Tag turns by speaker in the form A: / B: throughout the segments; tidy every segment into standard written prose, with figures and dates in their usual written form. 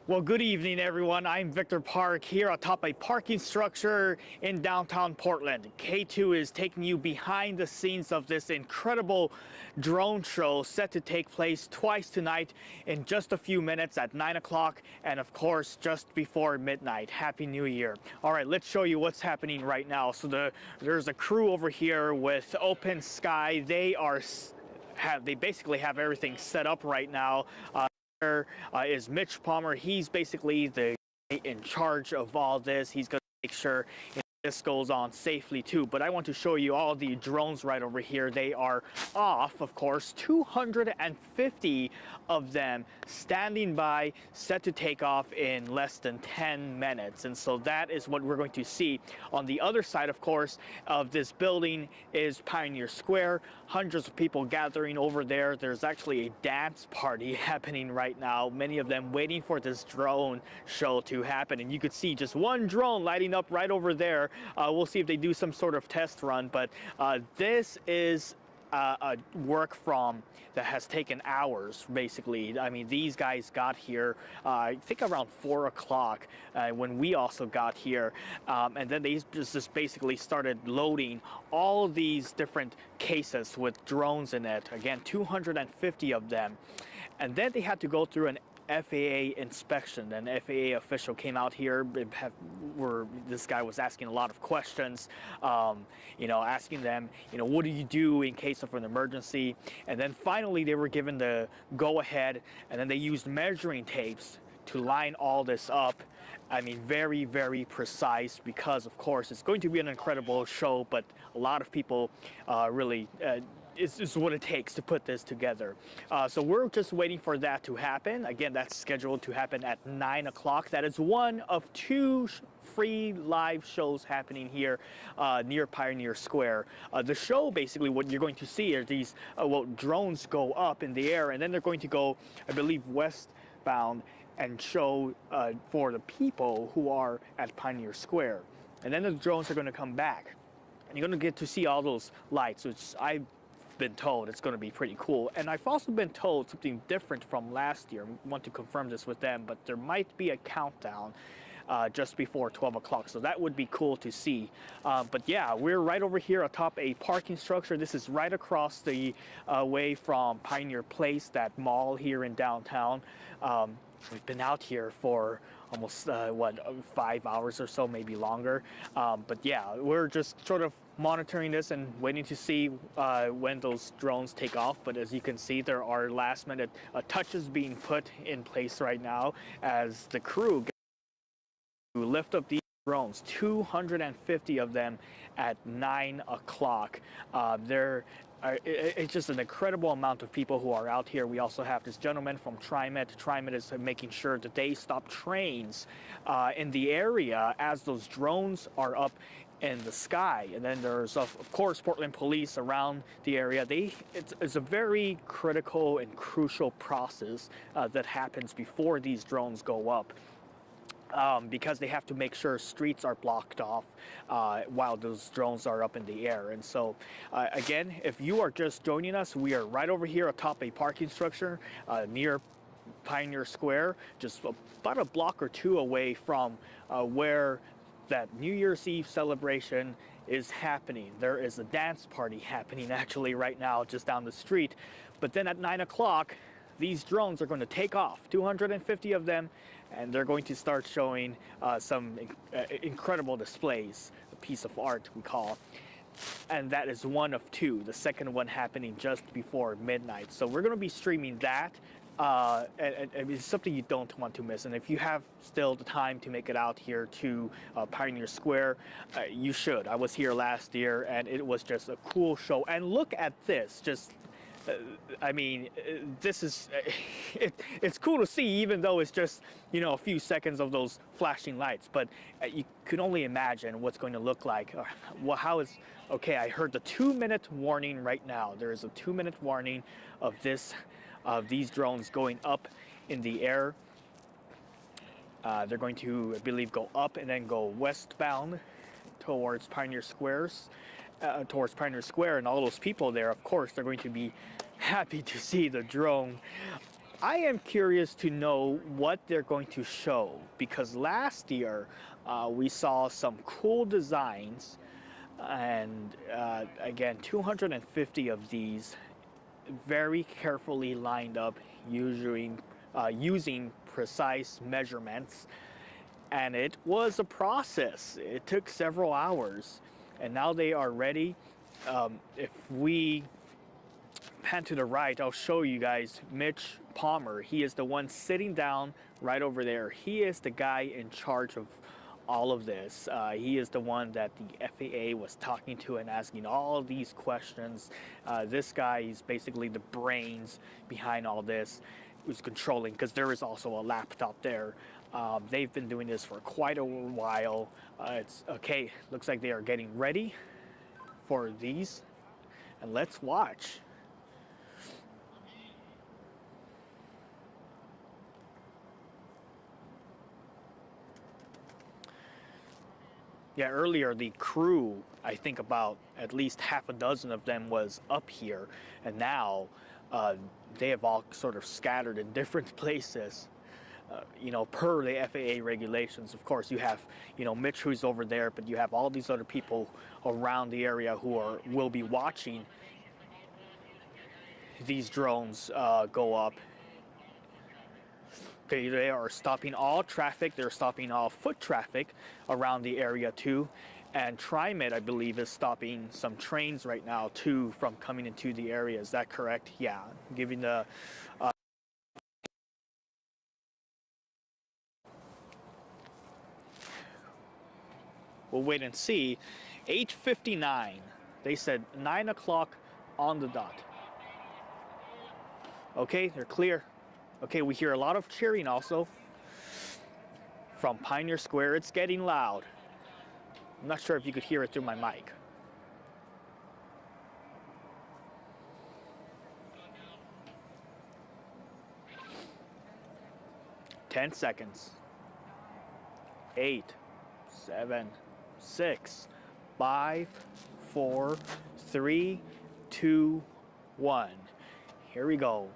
A: Well, good evening, everyone. I'm Victor Park here atop a parking structure in downtown Portland. KATU is taking you behind the scenes of this incredible drone show set to take place twice tonight in just a few minutes at 9 o'clock and, of course, just before midnight. Happy New Year. All right, let's show you what's happening right now. So there's a crew over here with Open Sky. They basically have everything set up right now. Is Mitch Palmer. He's basically the guy in charge of all this. He's going to make sure this goes on safely too. But I want to show you all the drones right over here. They are off, of course, 250 of them standing by, set to take off in less than 10 minutes. And so that is what we're going to see. On the other side, of course, of this building is Pioneer Square. Hundreds of people gathering over there. There's actually a dance party happening right now. Many of them waiting for this drone show to happen. And you could see just one drone lighting up right over there. We'll see if they do some sort of test run, but this is a work that has taken hours, basically. I mean, these guys got here, I think around 4 o'clock when we also got here, and then they just basically started loading all these different cases with drones in it. Again, 250 of them, and then they had to go through an FAA inspection. An FAA official came out here where this guy was asking a lot of questions, asking them, what do you do in case of an emergency? And then finally they were given the go-ahead, and then they used measuring tapes to line all this up. I mean, very, very precise, because of course it's going to be an incredible show, but a lot of people really is what it takes to put this together. So we're just waiting for that to happen. Again, that's scheduled to happen at 9 o'clock. That is one of two free live shows happening here near Pioneer Square. The show, basically, what you're going to see are these drones go up in the air, and then they're going to go, I believe, westbound and show for the people who are at Pioneer Square. And then the drones are going to come back, and you're going to get to see all those lights, which I've been told it's going to be pretty cool. And I've also been told something different from last year. I want to confirm this with them, but there might be a countdown just before 12 o'clock, so that would be cool to see. But yeah, we're right over here atop a parking structure. This is right across the way from Pioneer Place, that mall here in downtown. We've been out here for almost 5 hours or so, maybe longer. But yeah, we're just sort of monitoring this and waiting to see when those drones take off. But as you can see, there are last minute touches being put in place right now as the crew to lift up these drones, 250 of them at 9 o'clock. It's just an incredible amount of people who are out here. We also have this gentleman from TriMet. TriMet is making sure that they stop trains in the area as those drones are up in the sky. And then there's, of course, Portland police around the area. It's a very critical and crucial process that happens before these drones go up. Because they have to make sure streets are blocked off while those drones are up in the air. And so, again, if you are just joining us, we are right over here atop a parking structure near Pioneer Square, just about a block or two away from where that New Year's Eve celebration is happening. There is a dance party happening actually right now just down the street. But then at 9 o'clock, these drones are going to take off, 250 of them, and they're going to start showing some incredible displays, a piece of art we call. And that is one of two, the second one happening just before midnight. So we're going to be streaming that. And it's something you don't want to miss. And if you have still the time to make it out here to Pioneer Square, you should. I was here last year, and it was just a cool show. And look at this, I mean, this is, it's cool to see, even though it's just, a few seconds of those flashing lights. But you can only imagine what's going to look like. Okay, I heard the 2-minute warning right now. There is a 2-minute warning of these drones going up in the air. They're going to, I believe, go up and then go westbound towards Pioneer Square, and all those people there, of course, they're going to be happy to see the drone I am curious to know what they're going to show, because last year we saw some cool designs, and again, 250 of these very carefully lined up using precise measurements, and it was a process. It took several hours, and now they are ready. If we pan to the right, I'll show you guys Mitch Palmer. He is the one sitting down right over there. He is the guy in charge of all of this. He is the one that the FAA was talking to and asking all of these questions. This guy is basically the brains behind all this, who's controlling, because there is also a laptop there. They've been doing this for quite a while. It's okay. Looks like they are getting ready for these, and let's watch. Yeah, earlier the crew, I think about at least half a dozen of them was up here, and now they have all sort of scattered in different places. Per the FAA regulations, of course, you have, Mitch who's over there, but you have all these other people around the area who will be watching these drones go up. They are stopping all traffic. They're stopping all foot traffic around the area too. And TriMet, I believe, is stopping some trains right now too from coming into the area. Is that correct? Yeah, giving the we'll wait and see. 8:59. They said 9 o'clock on the dot. Okay, they're clear. Okay, we hear a lot of cheering also from Pioneer Square. It's getting loud. I'm not sure if you could hear it through my mic. Ten seconds. 8, 7, 6, 5, 4, 3, 2, 1. Here we go.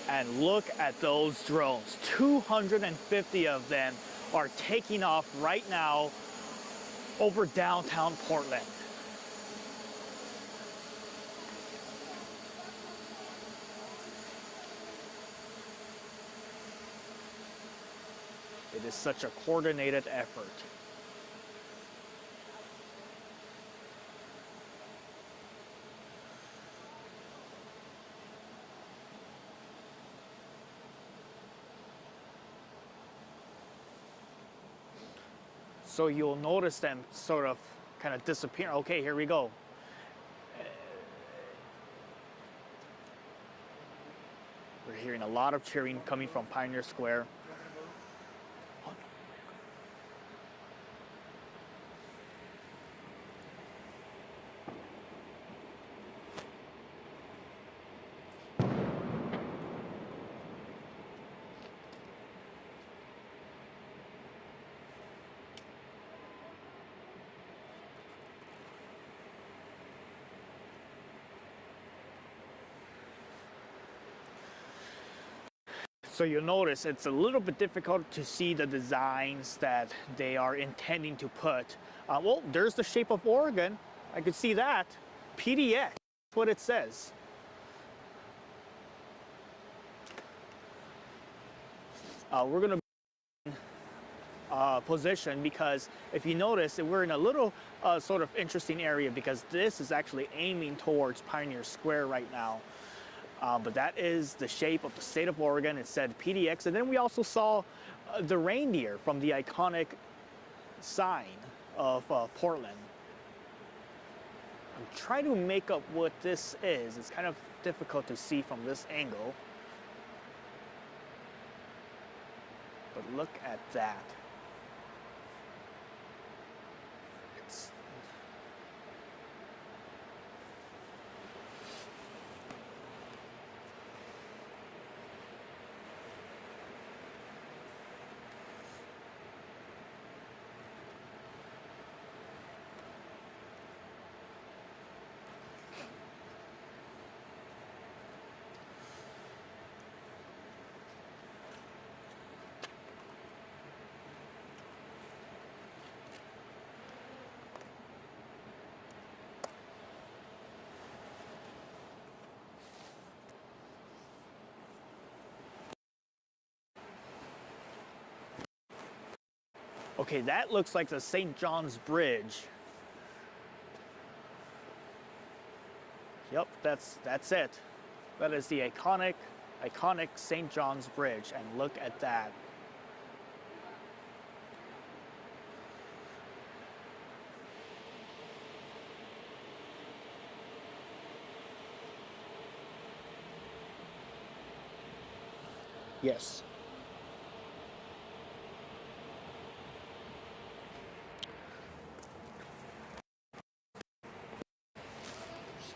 A: And look at those drones. 250 of them are taking off right now over downtown Portland. It is such a coordinated effort. So you'll notice them sort of kind of disappear. Okay, here we go. We're hearing a lot of cheering coming from Pioneer Square. So you'll notice it's a little bit difficult to see the designs that they are intending to put. Well, there's the shape of Oregon. I could see that. PDX, that's what it says. We're going to be in position, because if you notice, we're in a little sort of interesting area, because this is actually aiming towards Pioneer Square right now. But that is the shape of the state of Oregon. It said PDX. And then we also saw the reindeer from the iconic sign of Portland. I'm trying to make up what this is. It's kind of difficult to see from this angle. But look at that. Okay, that looks like the St. John's Bridge. Yep, that's it. That is the iconic St. John's Bridge, and look at that. Yes.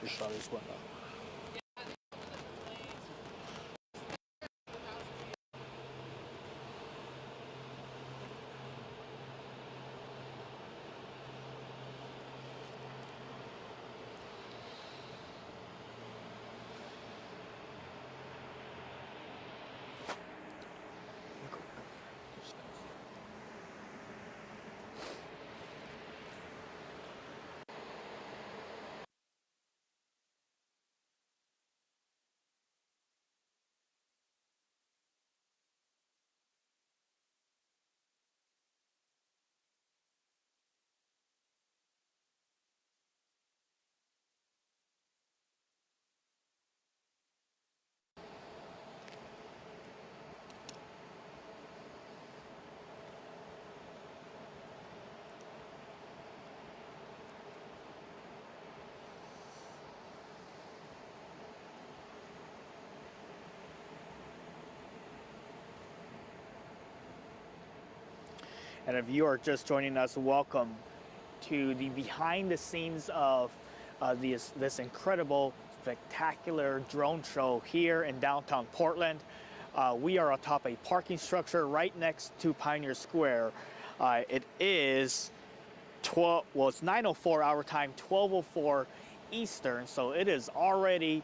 A: Just shut this window. And if you are just joining us, welcome to the behind the scenes of this incredible, spectacular drone show here in downtown Portland. We are atop a parking structure right next to Pioneer Square. It is 12, well, it's 9:04 our time, 12:04 Eastern, so it is already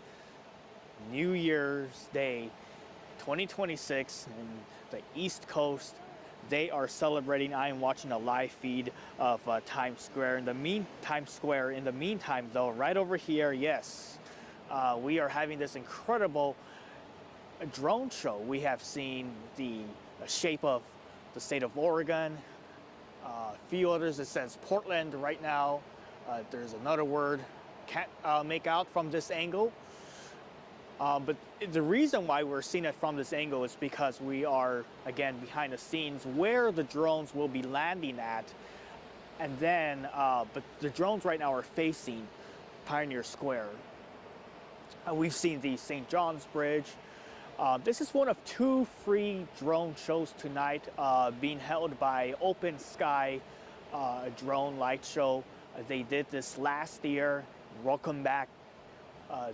A: New Year's Day 2026 in the East Coast. They are celebrating. I am watching a live feed of Times Square. In the meantime, though, right over here, yes, we are having this incredible drone show. We have seen the shape of the state of Oregon. A few others. It says Portland right now. There's another word can't make out from this angle. But the reason why we're seeing it from this angle is because we are, again, behind the scenes where the drones will be landing at. And then, but the drones right now are facing Pioneer Square. We've seen the St. John's Bridge. This is one of 2 free drone shows tonight being held by Open Sky Drone Light Show. They did this last year. Welcome back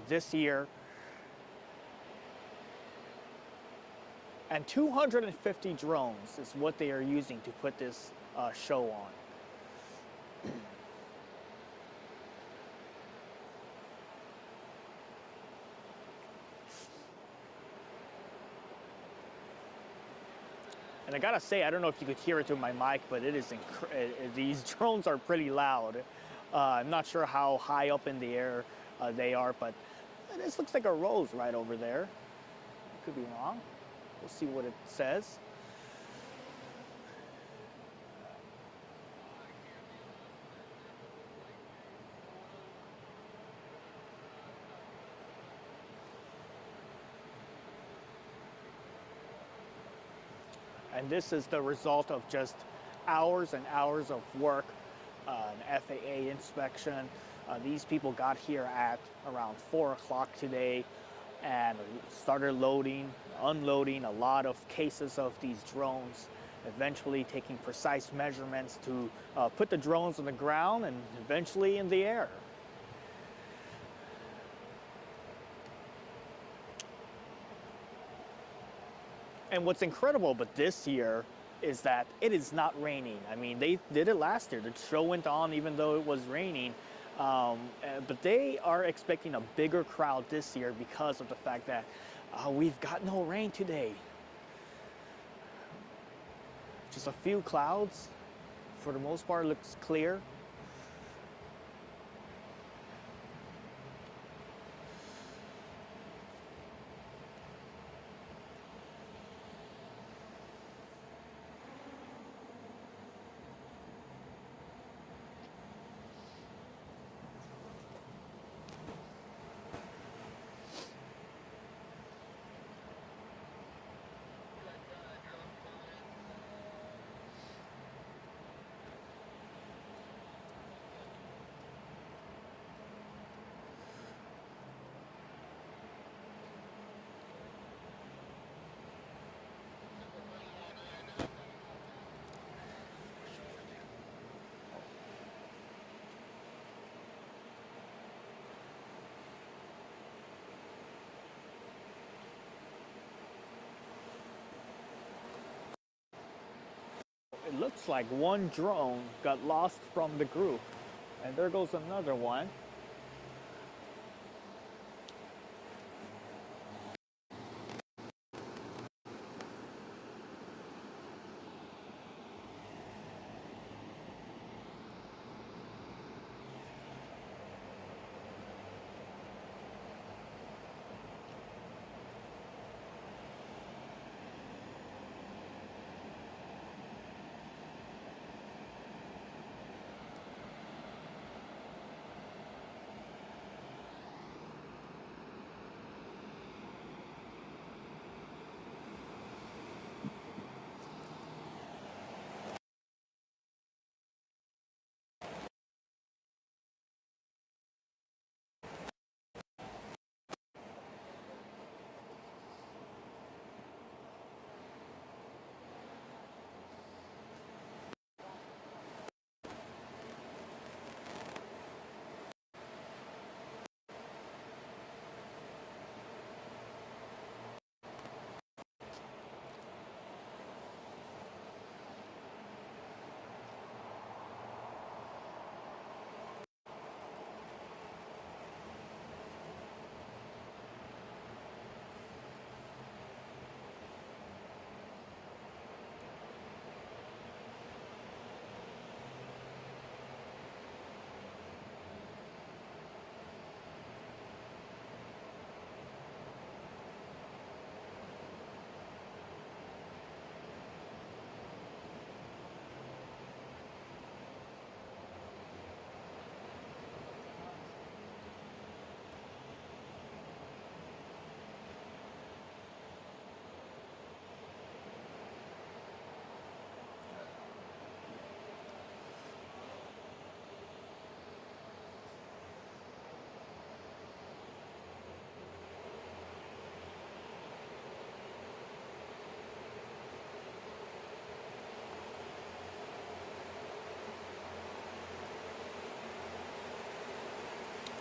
A: this year. And 250 drones is what they are using to put this show on. And I gotta say, I don't know if you could hear it through my mic, but it is these drones are pretty loud. I'm not sure how high up in the air they are, but this looks like a rose right over there. Could be wrong. We'll see what it says. And this is the result of just hours and hours of work, an FAA inspection. These people got here at around 4 o'clock today and started loading, unloading a lot of cases of these drones, eventually taking precise measurements to put the drones on the ground and eventually in the air. And what's incredible about this year is that it is not raining. I mean, they did it last year. The show went on even though it was raining. But they are expecting a bigger crowd this year because of the fact that we've got no rain today. Just a few clouds. For the most part, looks clear. it looks like one drone got lost from the group. And there goes another one.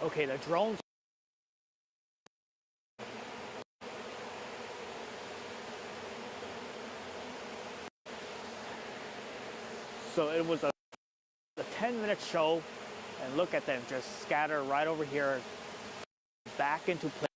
A: Okay, the drones. So it was a 10-minute show, and look at them just scatter right over here, back into place.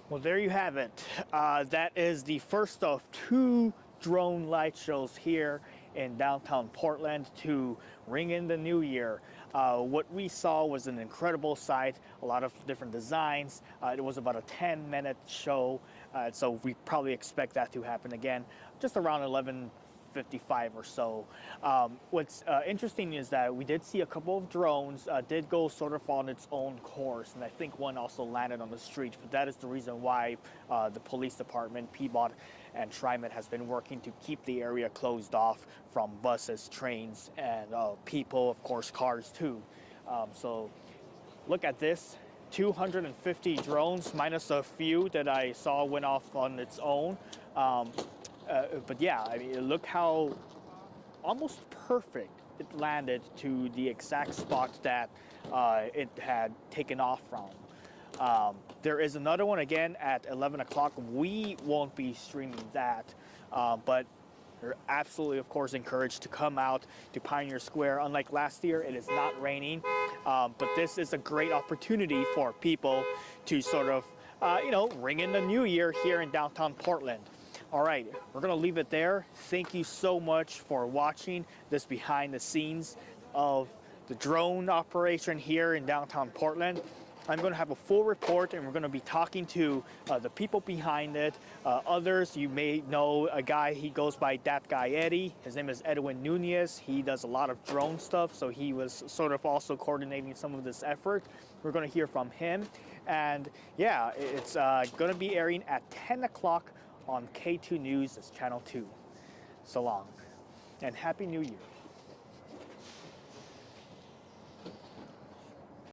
A: Well, there you have it. That is the first of two drone light shows here in downtown Portland to ring in the new year. What we saw was an incredible sight, a lot of different designs. It was about a 10-minute show, so we probably expect that to happen again just around 11:55 or so. What's interesting is that we did see a couple of drones did go sort of on its own course, and I think one also landed on the street. But that is the reason why the police department, PBOT, and TriMet has been working to keep the area closed off from buses, trains, and people, of course, cars too. So look at this. 250 drones minus a few that I saw went off on its own. But yeah, I mean, look how almost perfect it landed to the exact spot that it had taken off from. There is another one again at 11 o'clock. We won't be streaming that, but you're absolutely, of course, encouraged to come out to Pioneer Square. Unlike last year, it is not raining, but this is a great opportunity for people to sort of, ring in the new year here in downtown Portland. All right, we're going to leave it there. Thank you so much for watching this behind the scenes of the drone operation here in downtown Portland. I'm going to have a full report, and we're going to be talking to the people behind it. Others, you may know a guy, he goes by That Guy Eddie. His name is Edwin Nunez. He does a lot of drone stuff, so he was sort of also coordinating some of this effort. We're going to hear from him. And yeah, it's going to be airing at 10 o'clock on KATU News, it's Channel 2. So long, and Happy New Year.